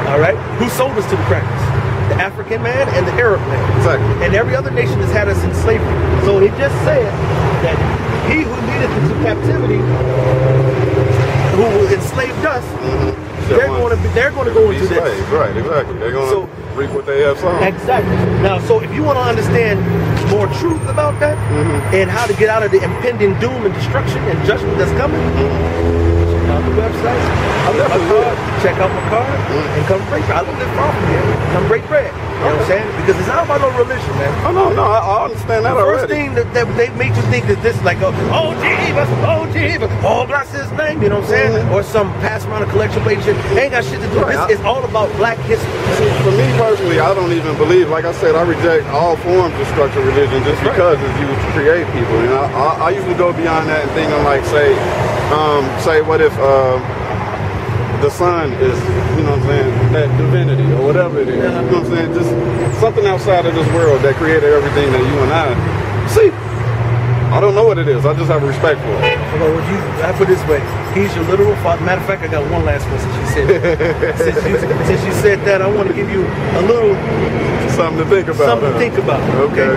All right? Who sold us to the crackers? The African man and the Arab man. Exactly. And every other nation has had us in slavery. So he just said that he who leadeth into captivity, who enslaved us, they're going to go into this. Right, exactly. They're going to reap what they have sown. Exactly. Now, so if you want to understand more truth about that and how to get out of the impending doom and destruction and judgment that's coming, check out the website. Check out my card and come break bread. I don't live far from here. Come break bread. You know what I'm saying? Because it's not about no religion, man. Oh, no, I understand that already. First thing that they make you think that this is like, oh Jesus, oh bless his name, you know what I'm saying? Or some pass around a collection plate shit. Ain't got shit to do. This is all about black history. See, for me personally, I don't even believe, like I said, I reject all forms of structured religion just because it's used to create people. You know, I usually go beyond that and think of like, say what if the sun is, you know what I'm saying, that divinity or whatever it is. You know what I'm saying? Just something outside of this world that created everything that you and I see. I don't know what it is. I just have respect for it. Well, I put it this way. He's your literal father. Matter of fact, I got one last one since you said that. since you said that, I want to give you a little something to think about. Something to think about. Okay.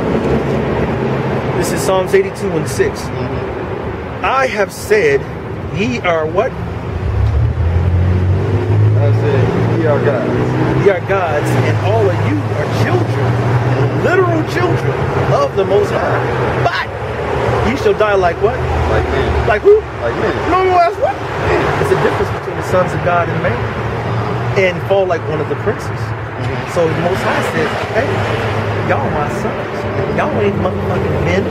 This is Psalms 82 and 6. I have said, ye are what? I said, ye are gods. Ye are gods, and all of you are children, literal children of the Most High. But ye shall die like what? Like men. Like who? Like men. No, that's what? There's a difference between the sons of God and man, and fall like one of the princes. So the Most High says, hey, y'all my sons. Y'all ain't motherfucking men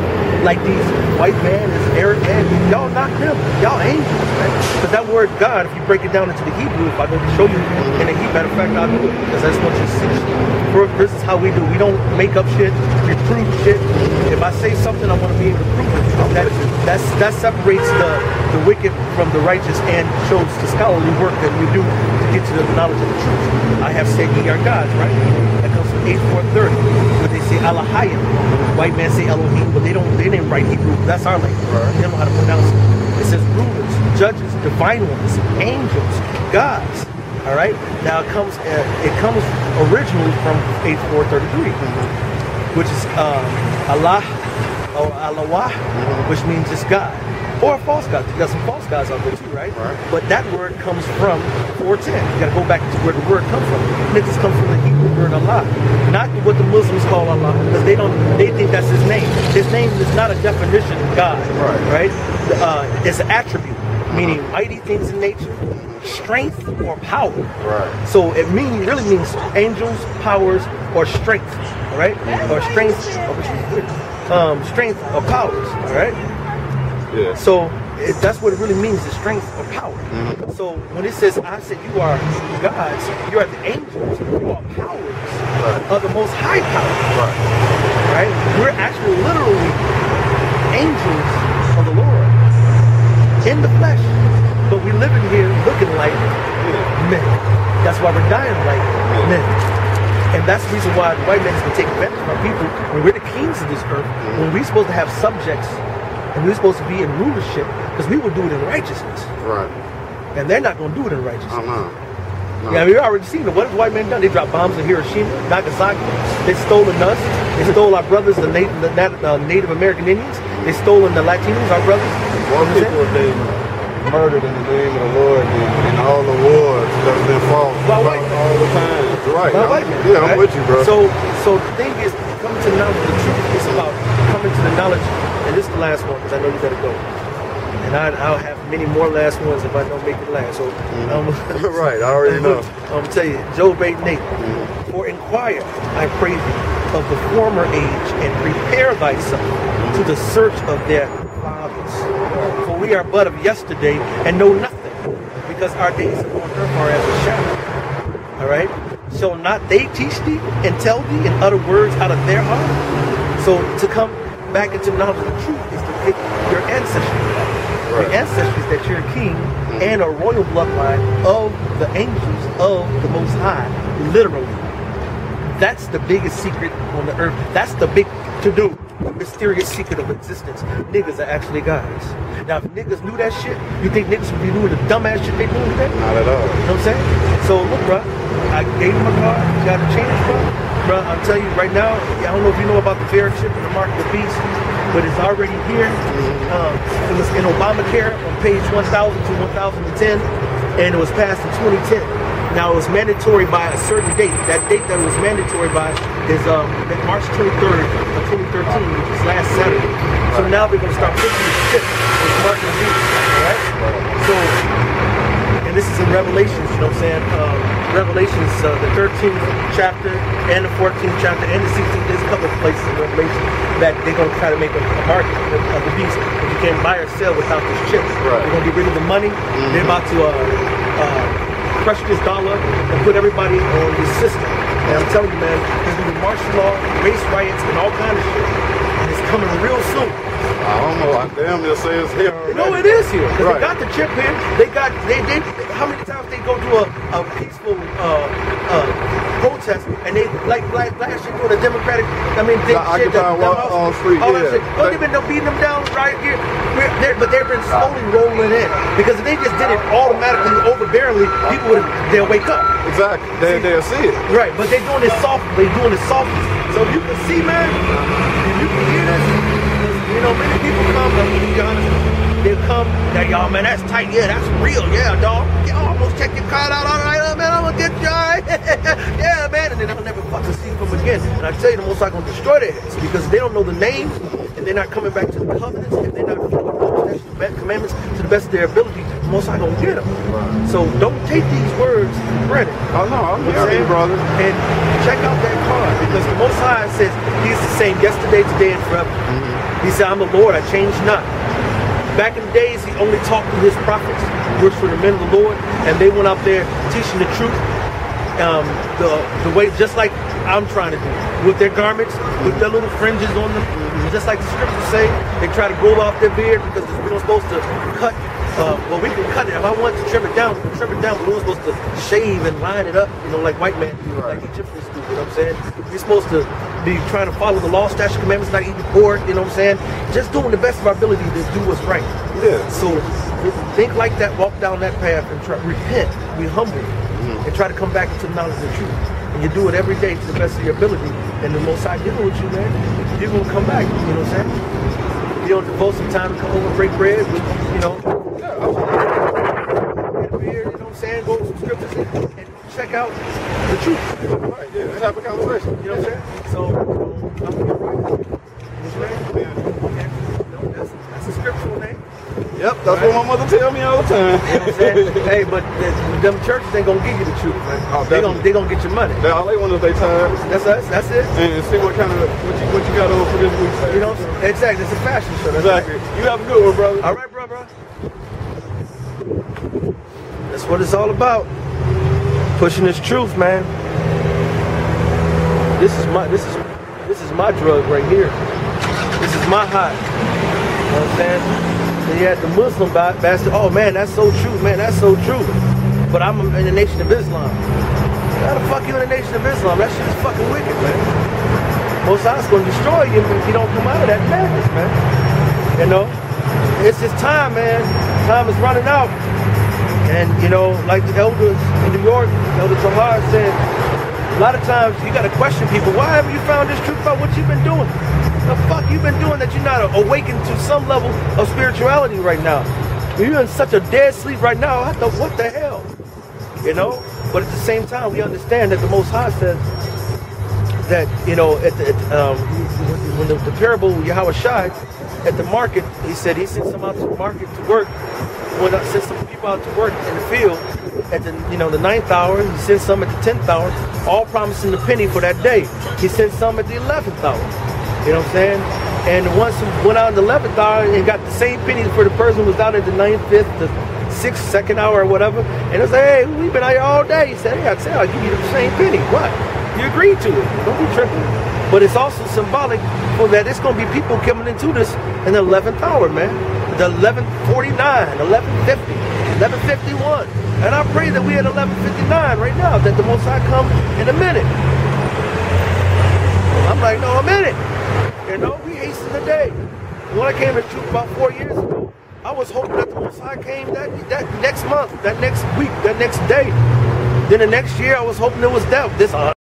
like these white man and Arab man. Y'all not them. Y'all angels, man. But that word God, if you break it down into the Hebrew, if I go to show you in the Hebrew, matter of fact, I'll do it because that's what you see. This is how we do. We don't make up shit. We prove shit. If I say something, I want to be able to prove it. That separates the wicked from the righteous and shows the scholarly work that we do to get to the knowledge of the truth. I have said ye are gods, right? That comes from 8430, where they say Yarahyah. White men say Elohim, but they didn't write Hebrew. That's our language. They don't know how to pronounce it. It says rulers, judges, divine ones, angels, gods. All right. Now it comes originally from 8433, which is Allah or Allah, which means just God. Or a false god. You got some false gods out there too, right? But that word comes from 410. You gotta go back to where the word comes from. And it just comes from the Hebrew word Allah. Not what the Muslims call Allah, because they think that's his name. His name is not a definition of God, right? It's an attribute, meaning mighty things in nature, strength or power. So it really means angels, powers, or strength, all right? Or strength, strength or powers, all right? Yeah. So that's what it really means, the strength or power. So when it says, I said you are gods, you are the angels, you are powers of the most high power. Right? We're actually literally angels of the Lord in the flesh, but we live in here looking like men. That's why we're dying like men. And that's the reason why the white man has been taking advantage of our people. When we're the kings of this earth, when we're supposed to have subjects, and we're supposed to be in rulership, because we will do it in righteousness. And they're not going to do it in righteousness. Yeah, we've already seen it. What have white men done? They dropped bombs in Hiroshima, Nagasaki. They stolen us. They stole our brothers, the Native American Indians. They stolen the Latinos, our brothers. More people have been murdered in the name of the Lord and all the wars that's been fought all the time. I'm with you, bro. So the thing is, coming to the knowledge of the truth, it's about coming to the knowledge. And this is the last one, because I know you gotta go. And I'll have many more last ones if I don't make it last. So, I already know. I'm gonna tell you, Job 8:8. For inquire, I pray thee, of the former age, and prepare thyself to the search of their fathers. For we are but of yesterday, and know nothing, because our days upon earth are as a shadow. All right. Shall not they teach thee and tell thee and utter words out of their heart? So to come back into knowledge of the truth is to pick your ancestry. Your ancestry is that you're a king and a royal bloodline of the angels of the Most High, literally. That's the biggest secret on the earth. That's the big to-do. mysterious secret of existence. Niggas are actually guys. Now, if niggas knew that shit, you think niggas would be doing the dumbass shit they doing today? Not at all. You know what I'm saying? So look, bro, I gave him a card. Got a change, bro. Bro, I'm telling you right now, I don't know if you know about the VERICHIP and the mark of the beast, but it's already here. It was in Obamacare on page 1000 to 1010, and it was passed in 2010. Now, it was mandatory by a certain date. That date that it was mandatory by is March 23rd of 2013, which is last Saturday. So now they're going to start pushing the shit with mark of the beast, right? So, and this is in Revelations, you know what I'm saying? Revelations, the 13th chapter and the 14th chapter and the 16th. There's a couple of places in Revelation that they're going to try to make a mark of the beast. But you can't buy or sell without this chip. Right. They're going to get rid of the money. They're about to crush this dollar and put everybody on this system. And I'm telling you, man, there's going to be martial law, race riots, and all kinds of shit. And it's coming real soon. I don't know. I damn near say it's here already. No, it is here. Because Right. they got the chip here. They how many times they go to a peaceful protest and they like last year doing a democratic, Occupy Wall Street, all that yeah. shit. Well, they've been beating them down right here. But they've been slowly rolling in. Because if they just did it automatically, overbearingly, people they'll wake up. Exactly. They'll see it. Right, but they're doing it softly. They're doing it softly. So you can see, man, you can hear this. You know, many people come, to be honest, they'll come, y'all, man, that's tight. Yeah, that's real. Yeah, dog. Yeah, almost check your card out. All right, man, I'm gonna get you. All right. Yeah, man. And then I'll never fucking see them again. And I tell you, the Most High gonna destroy their heads because they don't know the name and they're not coming back to the covenants and they're not following the commandments to the best of their ability. The Most High gonna get them. So don't take these words for granted. Oh no, I'm here, brother. And check out that card because the Most High says He's the same yesterday, today, and forever. He said, "I'm the Lord, I change not." Back in the days, He only talked to His prophets, which were the men of the Lord, and they went out there teaching the truth, the way, just like I'm trying to do, with their garments, with their little fringes on them, just like the scriptures say. They try to grow off their beard because we're not supposed to cut. Well, we can cut it. If I want to trim it down, we can trim it down. But we're supposed to shave and line it up, you know, like white men do, like Egyptians do. You know what I'm saying? We're supposed to be trying to follow the law, statute, commandments, not eating pork. You know what I'm saying? Just doing the best of our ability to do what's right. Yeah. So think like that, walk down that path, and try repent, be humble, and try to come back to the knowledge of the truth. And you do it every day to the best of your ability. And the Most High dealing with you, man. You're gonna come back. You know what I'm saying? You don't devote some time to come over and break bread with, you know. Get a beer, you know what I'm saying? Go to some scriptures and check out the truth. Right, yeah, let's have a conversation. You know what I'm saying? So, I'm here, right? What's your name? Okay. No, that's a scriptural name. Yep, that's what my mother tell me all the time. You know what I'm saying? Hey, but them churches ain't gonna give you the truth, man. Oh, they gonna get your money. All they want is their time. That's us. That's it. And see what kind of what you got on for this week. You know, exactly. It's a fashion show. That's Exactly. right. You have a good one, brother. All right, bro. That's what it's all about. Pushing this truth, man. This is my drug right here. This is my high. You know what I'm saying? Then you had the Muslim bastard. Oh man, that's so true, man. That's so true. But I'm in the Nation of Islam. How the fuck you in the Nation of Islam? That shit is fucking wicked, man. Most High's gonna destroy you if you don't come out of that madness, man. You know, it's just time, man. Time is running out. And, you know, like the elders in New York, Elder Tahar said, a lot of times you got to question people. Why haven't you found this truth about what you've been doing? The fuck you've been doing that you're not awakened to some level of spirituality right now? You're in such a dead sleep right now. What the hell? You know? But at the same time, we understand that the Most High says that, you know, when the parable YAHAWASHI at the market, he said he sent some out to the market to work. When I sent some people out to work in the field at the, you know, the 9th hour, he sent some at the 10th hour, all promising the penny for that day. He sent some at the 11th hour. You know what I'm saying? And the ones who went out in the 11th hour and got the same penny for the person who was out at the 9th, 5th, the 6th, 2nd hour or whatever. And they say, hey, we've been out here all day. He said, hey, I'll give you the same penny. What? You agreed to it. Don't be tripping. But it's also symbolic for that it's going to be people coming into this in the 11th hour, man. The 11:49, 11:50, 11:51. And I pray that we at 11:59 right now, that the Most High come in a minute. I'm like, no, a minute. You know, we hasten the day. When I came to truth about 4 years ago, I was hoping that the Most High came that next month, that next week, that next day. Then the next year, I was hoping it was death.